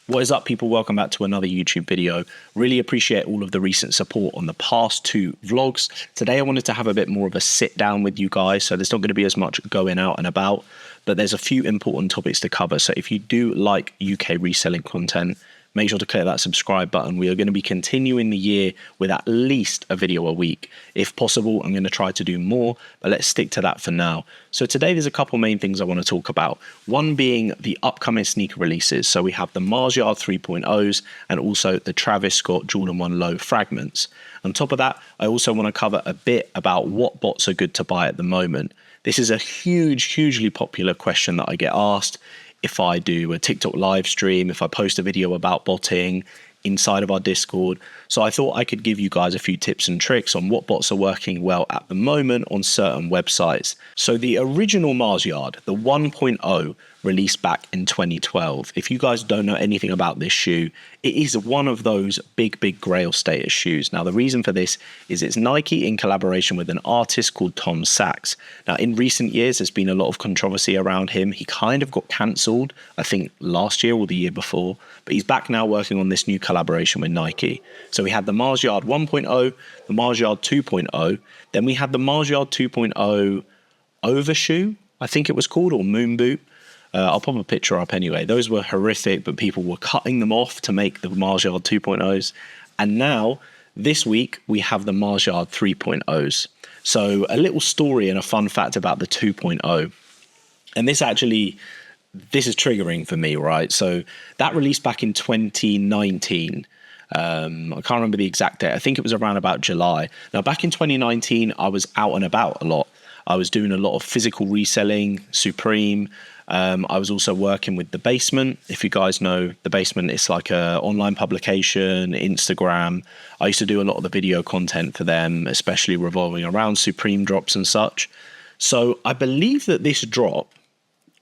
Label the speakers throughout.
Speaker 1: What is up, people? Welcome back to another YouTube video. Really appreciate all of the recent support on the past two vlogs. Today I wanted to have a bit more of a sit down with you guys, so there's not going to be as much going out and about, but there's a few important topics to cover. So if you do like UK reselling content, make sure to click that subscribe button. We are going to be continuing the year with at least a video a week. If possible, I'm going to try to do more, but let's stick to that for now. So today there's a couple main things I want to talk about. One being the upcoming sneaker releases. So we have the Mars Yard 3.0s and also the Travis Scott Jordan 1 Low fragments. On top of that, I also want to cover a bit about what bots are good to buy at the moment. This is a hugely popular question that I get asked. If I do a TikTok live stream, if I post a video about botting inside of our Discord. So I thought I could give you guys a few tips and tricks on what bots are working well at the moment on certain websites. So the original Mars Yard, the 1.0, released back in 2012. If you guys don't know anything about this shoe, it is one of those big grail status shoes. Now the reason for this is it's Nike in collaboration with an artist called Tom Sachs. Now in recent years there's been a lot of controversy around him. He kind of got cancelled, I think last year or the year before, but he's back now working on this new collaboration with Nike. So we had the Mars Yard 1.0, the Mars Yard 2.0, then we had the Mars Yard 2.0 Overshoe, I think it was called, or Moon Boot. I'll pop a picture up anyway. Those were horrific, but people were cutting them off to make the Mars Yard 2.0s. And now, this week, we have the Mars Yard 3.0s. So a little story and a fun fact about the 2.0. And this is triggering for me, right? So that released back in 2019. I can't remember the exact date. I think it was around about July. Now, back in 2019, I was out and about a lot. I was doing a lot of physical reselling, Supreme. I was also working with The Basement. If you guys know The Basement, it's like a online publication, Instagram. I used to do a lot of the video content for them, especially revolving around Supreme drops and such. So I believe that this drop,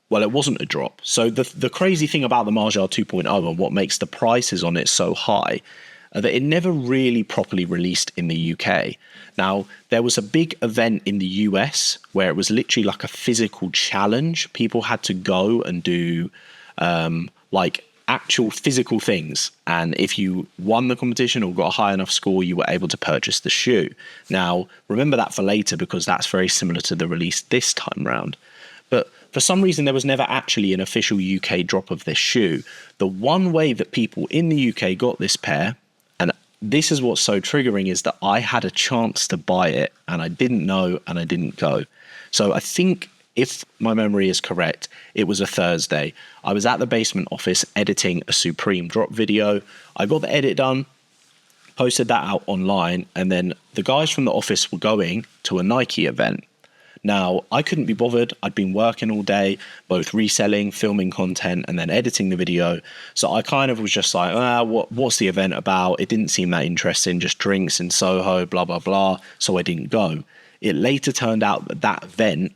Speaker 1: well, it wasn't a drop. So the crazy thing about the Mars Yard 2.0 and what makes the prices on it so high are that it never really properly released in the UK. Now, there was a big event in the US where it was literally like a physical challenge. People had to go and do like actual physical things. And if you won the competition or got a high enough score, you were able to purchase the shoe. Now, remember that for later because that's very similar to the release this time round. But for some reason, there was never actually an official UK drop of this shoe. The one way that people in the UK got this pair, and this is what's so triggering, is that I had a chance to buy it and I didn't know and I didn't go. So I think, if my memory is correct, it was a Thursday. I was at the Basement office editing a Supreme drop video. I got the edit done, posted that out online, and then the guys from the office were going to a Nike event. Now, I couldn't be bothered. I'd been working all day, both reselling, filming content, and then editing the video. So I kind of was just like, what's the event about? It didn't seem that interesting, just drinks in Soho, blah, blah, blah. So I didn't go. It later turned out that that event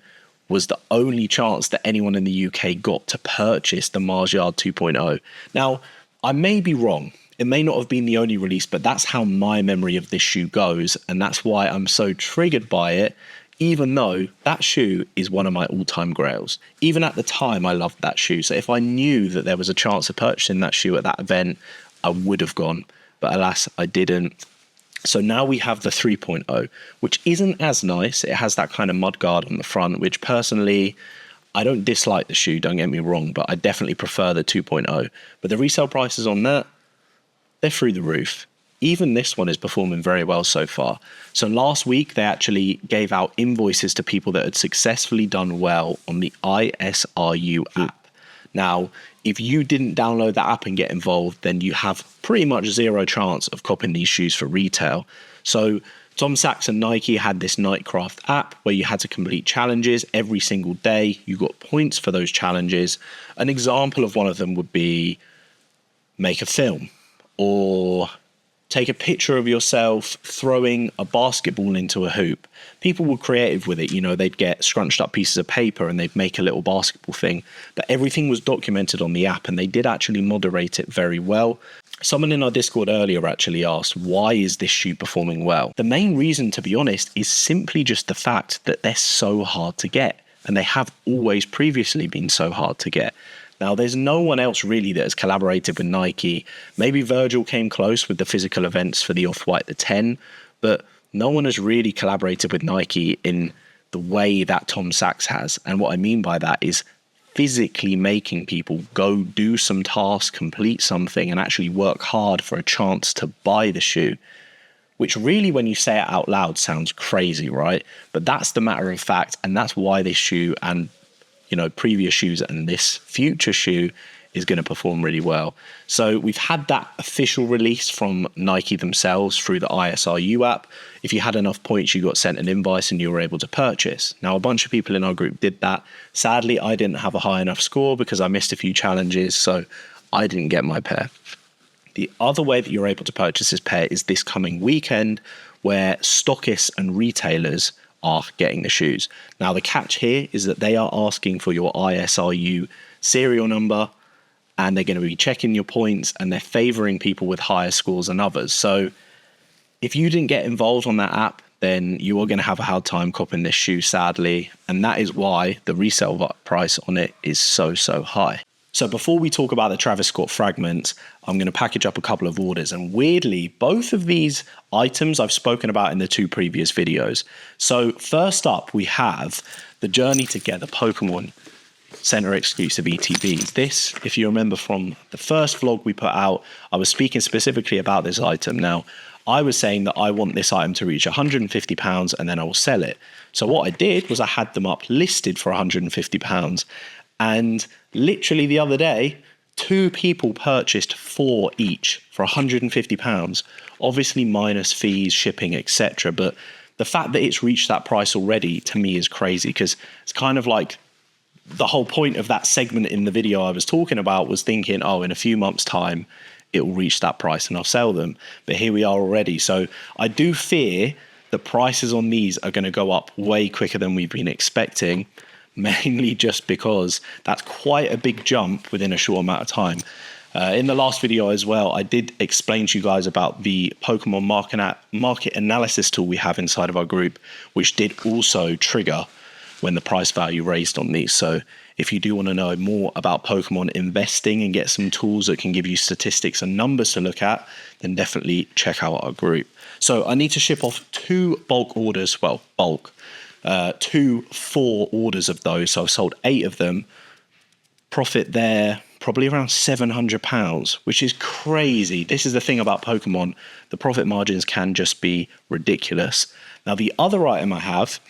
Speaker 1: was the only chance that anyone in the UK got to purchase the Mars Yard 2.0. Now, I may be wrong. It may not have been the only release, but that's how my memory of this shoe goes. And that's why I'm so triggered by it, even though that shoe is one of my all-time grails. Even at the time, I loved that shoe. So if I knew that there was a chance of purchasing that shoe at that event, I would have gone. But alas, I didn't. So now we have the 3.0, which isn't as nice. It has that kind of mudguard on the front, which personally, I don't dislike the shoe, don't get me wrong, but I definitely prefer the 2.0. But the resale prices on that, they're through the roof. Even this one is performing very well so far. So last week, they actually gave out invoices to people that had successfully done well on the ISRU app. Now, if you didn't download that app and get involved, then you have pretty much zero chance of copying these shoes for retail. So Tom Sachs and Nike had this Nikecraft app where you had to complete challenges every single day. You got points for those challenges. An example of one of them would be make a film or take a picture of yourself throwing a basketball into a hoop. People were creative with it. You know, they'd get scrunched up pieces of paper and they'd make a little basketball thing. But everything was documented on the app and they did actually moderate it very well. Someone in our Discord earlier actually asked, why is this shoe performing well? The main reason, to be honest, is simply just the fact that they're so hard to get. And they have always previously been so hard to get. Now, there's no one else really that has collaborated with Nike. Maybe Virgil came close with the physical events for the Off-White, the 10, but no one has really collaborated with Nike in the way that Tom Sachs has. And what I mean by that is physically making people go do some task, complete something, and actually work hard for a chance to buy the shoe. Which really, when you say it out loud, sounds crazy, right? But that's the matter of fact, and that's why this shoe and, you know, previous shoes and this future shoe is going to perform really well. So we've had that official release from Nike themselves through the ISRU app. If you had enough points, you got sent an invoice and you were able to purchase. Now, a bunch of people in our group did that. Sadly, I didn't have a high enough score because I missed a few challenges, so I didn't get my pair. The other way that you're able to purchase this pair is this coming weekend, where stockists and retailers are getting the shoes. Now, the catch here is that they are asking for your ISRU serial number, and they're going to be checking your points, and they're favoring people with higher scores than others. So if you didn't get involved on that app, then you are going to have a hard time copping this shoe, sadly. And that is why the resale price on it is so high. So before we talk about the Travis Scott Fragment, I'm going to package up a couple of orders. And weirdly, both of these items I've spoken about in the 2 previous videos. So first up, we have the Journey Together Pokemon Center exclusive ETBs. This, if you remember from the first vlog we put out, I was speaking specifically about this item. Now, I was saying that I want this item to reach £150 and then I will sell it. So what I did was I had them up listed for £150. And literally the other day, 2 people purchased 4 each for £150, obviously minus fees, shipping, etc. But the fact that it's reached that price already to me is crazy, because it's kind of like the whole point of that segment in the video I was talking about was thinking, oh, in a few months' time, it will reach that price and I'll sell them. But here we are already. So I do fear the prices on these are going to go up way quicker than we've been expecting, mainly just because that's quite a big jump within a short amount of time. In the last video as well, I did explain to you guys about the Pokemon market analysis tool we have inside of our group, which did also trigger when the price value raised on these. So if you do want to know more about Pokemon investing and get some tools that can give you statistics and numbers to look at, then definitely check out our group. So I need to ship off 2 bulk orders, well, bulk, 2 4 orders of those. So I've sold 8 of them. Profit there, probably around £700, which is crazy. This is the thing about Pokemon. The profit margins can just be ridiculous. Now, the other item I have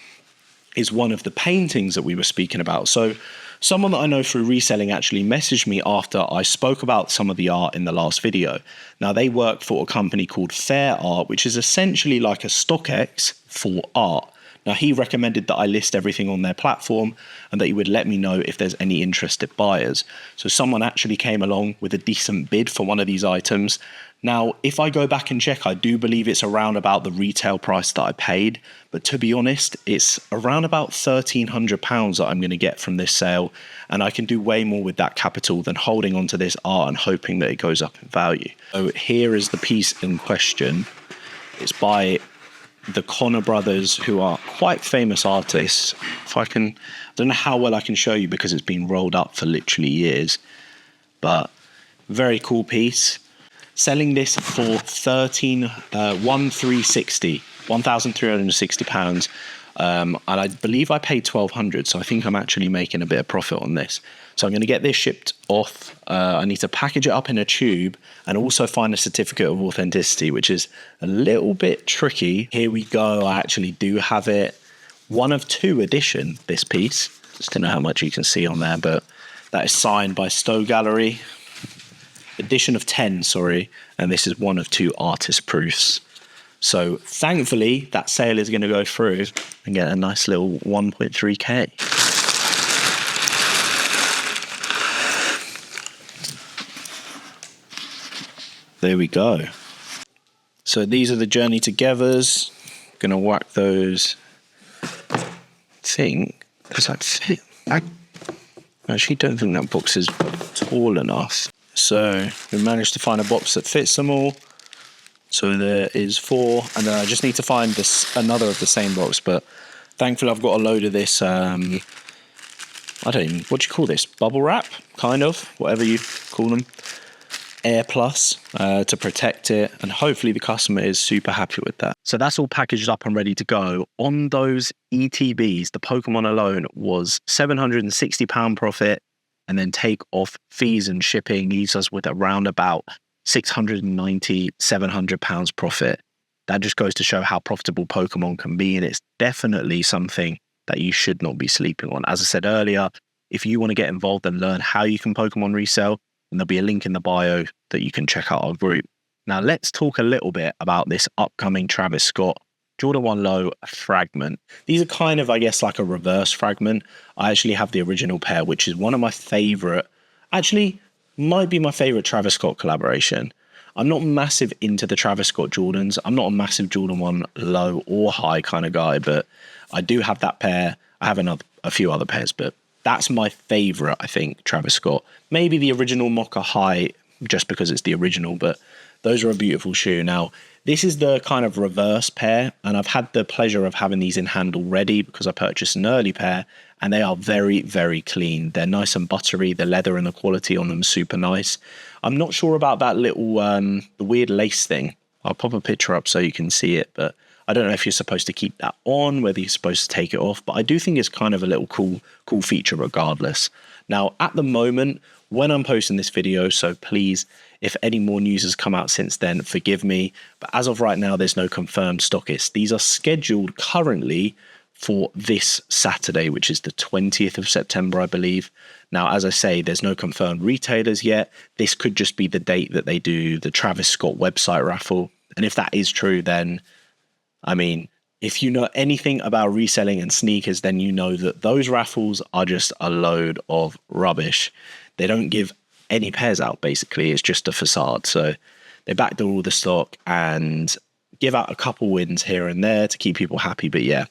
Speaker 1: is one of the paintings that we were speaking about. So someone that I know through reselling actually messaged me after I spoke about some of the art in the last video. Now, they work for a company called Fair Art, which is essentially like a StockX for art. Now, he recommended that I list everything on their platform and that he would let me know if there's any interested buyers. So someone actually came along with a decent bid for one of these items. Now, if I go back and check, I do believe it's around about the retail price that I paid. But to be honest, it's around about £1,300 that I'm going to get from this sale. And I can do way more with that capital than holding onto this art and hoping that it goes up in value. So here is the piece in question. It's by the Connor brothers, who are quite famous artists. I don't know how well I can show you because it's been rolled up for literally years, but very cool piece. Selling this for £1,360, and I believe I paid £1,200, so I think I'm actually making a bit of profit on this. So I'm going to get this shipped off. I need to package it up in a tube and also find a certificate of authenticity, which is a little bit tricky. Here we go. I actually do have it. 1 of 2 edition, this piece. Just don't know how much you can see on there, but that is signed by Stowe Gallery. Edition of 10, sorry. And this is 1 of 2 artist proofs. So thankfully, that sale is going to go through and get a nice little 1.3K. There we go. So these are the Journey Togethers. Gonna whack those. Does that fit? I actually don't think that box is tall enough. So we managed to find a box that fits them all. So there is 4, and then I just need to find another of the same box. But thankfully, I've got a load of this. I don't even, what do you call this? Bubble wrap, kind of, whatever you call them. Air Plus to protect it, and hopefully the customer is super happy with that. So that's all packaged up and ready to go. On those ETBs, the Pokemon alone was £760 profit, and then take off fees and shipping leaves us with around about £690, £700 profit. That just goes to show how profitable Pokemon can be, and it's definitely something that you should not be sleeping on. As I said earlier, if you want to get involved and learn how you can Pokemon resell, and there'll be a link in the bio that you can check out our group. Now let's talk a little bit about this upcoming Travis Scott Jordan 1 Low Fragment. These are kind of, I guess, like a reverse fragment. I actually have the original pair, which is one of my favorite, actually might be my favorite Travis Scott collaboration. I'm not massive into the Travis Scott Jordans. I'm not a massive Jordan 1 Low or High kind of guy, but I do have that pair. I have a few other pairs, but that's my favorite, I think, Travis Scott. Maybe the original Mocha High, just because it's the original, but those are a beautiful shoe. Now, this is the kind of reverse pair, and I've had the pleasure of having these in hand already because I purchased an early pair, and they are very, very clean. They're nice and buttery. The leather and the quality on them is super nice. I'm not sure about that little, the weird lace thing. I'll pop a picture up so you can see it, but I don't know if you're supposed to keep that on, whether you're supposed to take it off, but I do think it's kind of a little cool feature regardless. Now, at the moment, when I'm posting this video, so please, if any more news has come out since then, forgive me. But as of right now, there's no confirmed stockist. These are scheduled currently for this Saturday, which is the 20th of September, I believe. Now, as I say, there's no confirmed retailers yet. This could just be the date that they do the Travis Scott website raffle. And if that is true, then I mean, if you know anything about reselling and sneakers, then you know that those raffles are just a load of rubbish. They don't give any pairs out, basically. It's just a facade. So they backdoor all the stock and give out a couple wins here and there to keep people happy. But yeah,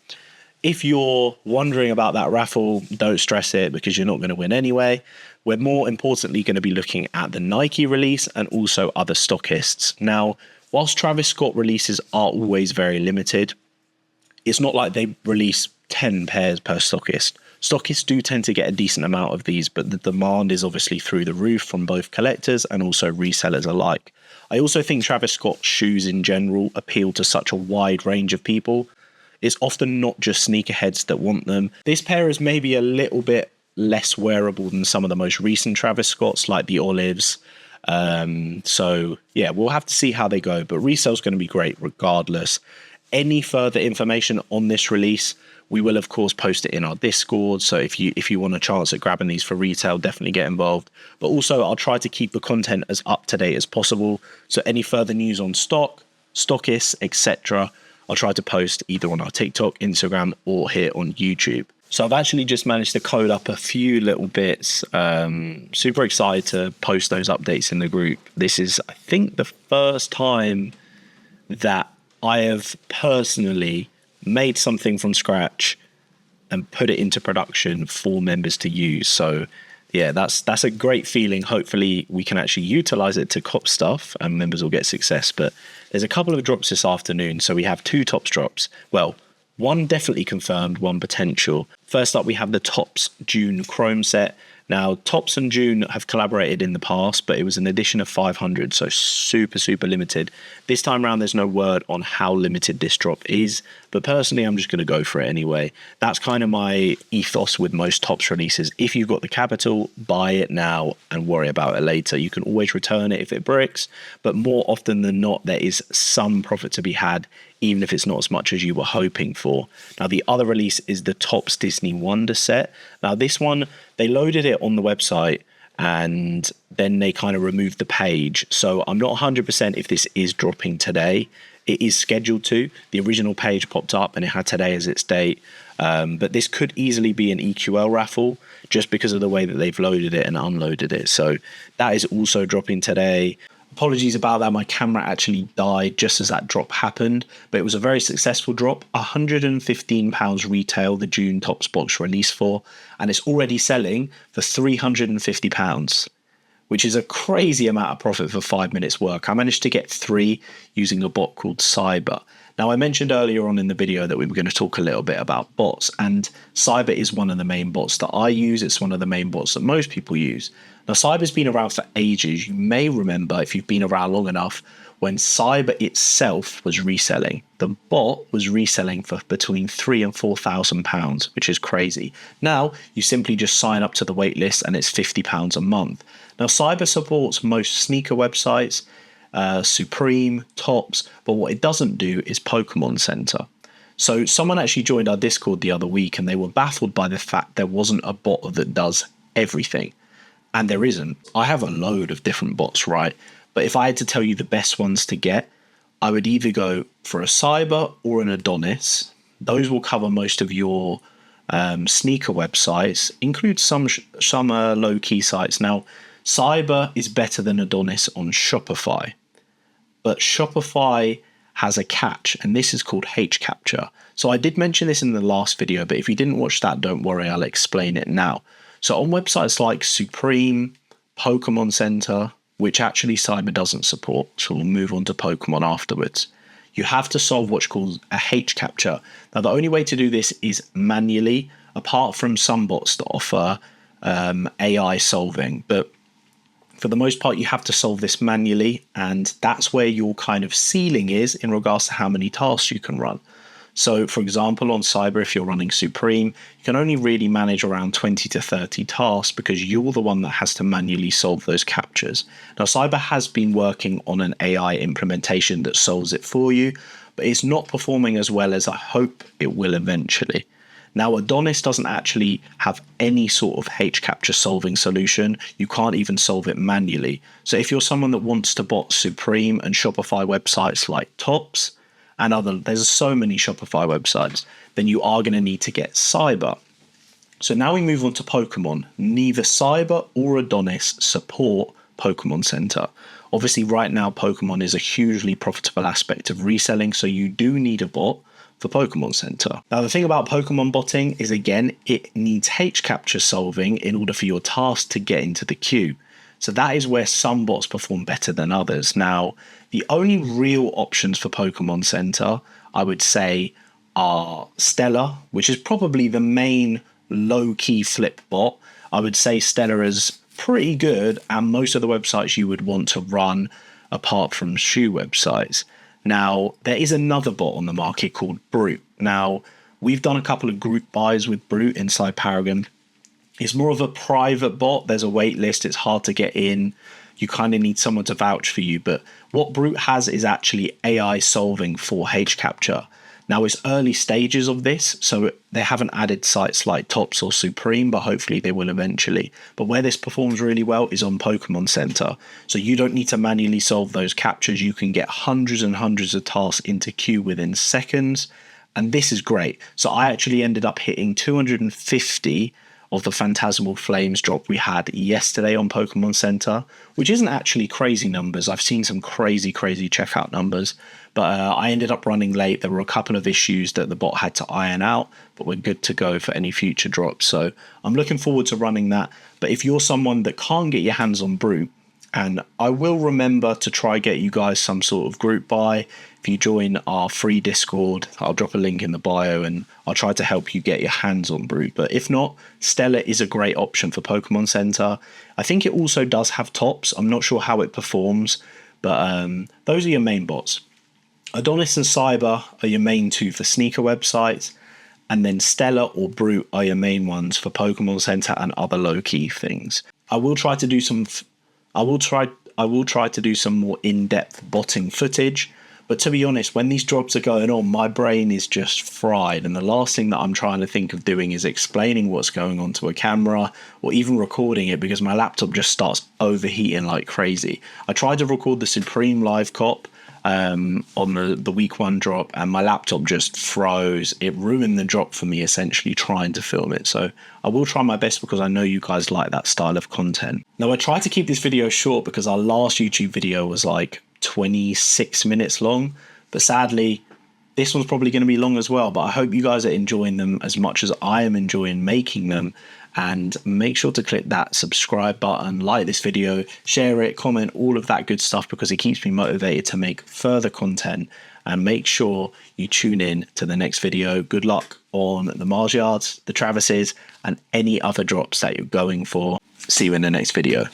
Speaker 1: if you're wondering about that raffle, don't stress it because you're not going to win anyway. We're more importantly going to be looking at the Nike release and also other stockists. Now, whilst Travis Scott releases are always very limited, it's not like they release 10 pairs per stockist. Stockists do tend to get a decent amount of these, but the demand is obviously through the roof from both collectors and also resellers alike. I also think Travis Scott shoes in general appeal to such a wide range of people. It's often not just sneakerheads that want them. This pair is maybe a little bit less wearable than some of the most recent Travis Scotts, like the Olives. So yeah, we'll have to see how they go, but resale's going to be great regardless. Any further information on this release, we will of course post it in our Discord. So if you want a chance at grabbing these for retail, definitely get involved. But also I'll try to keep the content as up to date as possible. So any further news on stock, stockists, etc., I'll try to post either on our TikTok, Instagram, or here on YouTube. So I've actually just managed to code up a few little bits. Super excited to post those updates in the group. This is, I think, the first time that I have personally made something from scratch and put it into production for members to use. So yeah, that's a great feeling. Hopefully we can actually utilize it to cop stuff and members will get success. But there's a couple of drops this afternoon. So we have 2 Tops drops. Well, one definitely confirmed, one potential. First up, we have the Tops June Chrome set. Now, Tops and June have collaborated in the past, but it was an edition of 500, so super, super limited. This time around, there's no word on how limited this drop is, but personally, I'm just going to go for it anyway. That's kind of my ethos with most Tops releases. If you've got the capital, buy it now and worry about it later. You can always return it if it breaks, but more often than not, there is some profit to be had, even if it's not as much as you were hoping for. Now, the other release is the Tops Disney Wonder set. Now, this one, they loaded it on the website and then they kind of removed the page. So I'm not 100% if this is dropping today. It is scheduled to. The original page popped up and it had today as its date. But this could easily be an EQL raffle just because of the way that they've loaded it and unloaded it. So that is also dropping today. Apologies about that. My camera actually died just as that drop happened, but it was a very successful drop. £115 retail, the June Tops box release for, and it's already selling for £350, which is a crazy amount of profit for 5 minutes work. I managed to get 3 using a bot called Cyber. Now, I mentioned earlier on in the video that we were going to talk a little bit about bots, and Cyber is one of the main bots that I use. It's one of the main bots that most people use. Now, Cyber's been around for ages. You may remember, if you've been around long enough, when Cyber itself was reselling. The bot was reselling for between £3,000 and £4,000, which is crazy. Now, you simply just sign up to the wait list and it's £50 a month. Now, Cyber supports most sneaker websites, Supreme, Tops, but what it doesn't do is Pokémon Center. So someone actually joined our Discord the other week and they were baffled by the fact there wasn't a bot that does everything. And there isn't. I have a load of different bots, right? But if I had to tell you the best ones to get, I would either go for a Cyber or an Adonis. Those will cover most of your sneaker websites, include some low-key sites. Now, Cyber is better than Adonis on Shopify, but Shopify has a catch, and this is called H-Capture. So I did mention this in the last video, but if you didn't watch that, don't worry, I'll explain it now. So on websites like Supreme, Pokémon Center, which actually Cyber doesn't support, so we'll move on to Pokemon afterwards, you have to solve what's called a H-Capture. Now, the only way to do this is manually, apart from some bots that offer AI solving, but for the most part, you have to solve this manually, and that's where your kind of ceiling is in regards to how many tasks you can run. So, for example, on Cyber, if you're running Supreme, you can only really manage around 20 to 30 tasks because you're the one that has to manually solve those captures. Now, Cyber has been working on an AI implementation that solves it for you, but it's not performing as well as I hope it will eventually. Now, Adonis doesn't actually have any sort of H-Capture solving solution. You can't even solve it manually. So if you're someone that wants to bot Supreme and Shopify websites like Tops, and there's so many Shopify websites, then you are going to need to get Cyber. So now we move on to Pokemon. Neither Cyber or Adonis support Pokemon Center. Obviously, right now, Pokemon is a hugely profitable aspect of reselling, so you do need a bot for Pokemon Center. Now, the thing about Pokemon botting is, again, it needs H-Capture solving in order for your task to get into the queue. So that is where some bots perform better than others. Now, the only real options for Pokemon Center, I would say, are Stellar, which is probably the main low-key flip bot. I would say Stellar is pretty good, and most of the websites you would want to run apart from shoe websites. Now, there is another bot on the market called Brute. Now, we've done a couple of group buys with Brute inside Paragon. It's more of a private bot. There's a wait list. It's hard to get in. You kind of need someone to vouch for you. But what Brute has is actually AI solving for H-Capture. Now, it's early stages of this, so they haven't added sites like Tops or Supreme, but hopefully they will eventually. But where this performs really well is on Pokemon Center. So you don't need to manually solve those captures. You can get hundreds and hundreds of tasks into queue within seconds. And this is great. So I actually ended up hitting 250 of the Phantasmal Flames drop we had yesterday on Pokemon Center, which isn't actually crazy numbers. I've seen some crazy checkout numbers, but I ended up running late. There were a couple of issues that the bot had to iron out, but we're good to go for any future drops. So I'm looking forward to running that. But if you're someone that can't get your hands on Brute, and I will remember to try get you guys some sort of group buy. If you join our free Discord, I'll drop a link in the bio and I'll try to help you get your hands on Brute. But if not, Stellar is a great option for Pokemon Center. I think it also does have Tops. I'm not sure how it performs, but those are your main bots. Adonis and Cyber are your main two for sneaker websites, and then Stellar or Brute are your main ones for Pokemon Center and other low-key things. I will try to do some more in-depth botting footage, but to be honest, when these drops are going on, my brain is just fried, and the last thing that I'm trying to think of doing is explaining what's going on to a camera or even recording it, because my laptop just starts overheating like crazy. I tried to record the Supreme live cop on the week 1 drop, and my laptop just froze. It ruined the drop for me, essentially trying to film it. So I will try my best because I know you guys like that style of content. Now, I tried to keep this video short because our last YouTube video was like 26 minutes long, but sadly this one's probably going to be long as well. But I hope you guys are enjoying them as much as I am enjoying making them, and make sure to click that subscribe button, like this video, share it, comment, all of that good stuff, because it keeps me motivated to make further content. And make sure you tune in to the next video. Good luck on the Mars Yards, the Travises, and any other drops that you're going for. See you in the next video.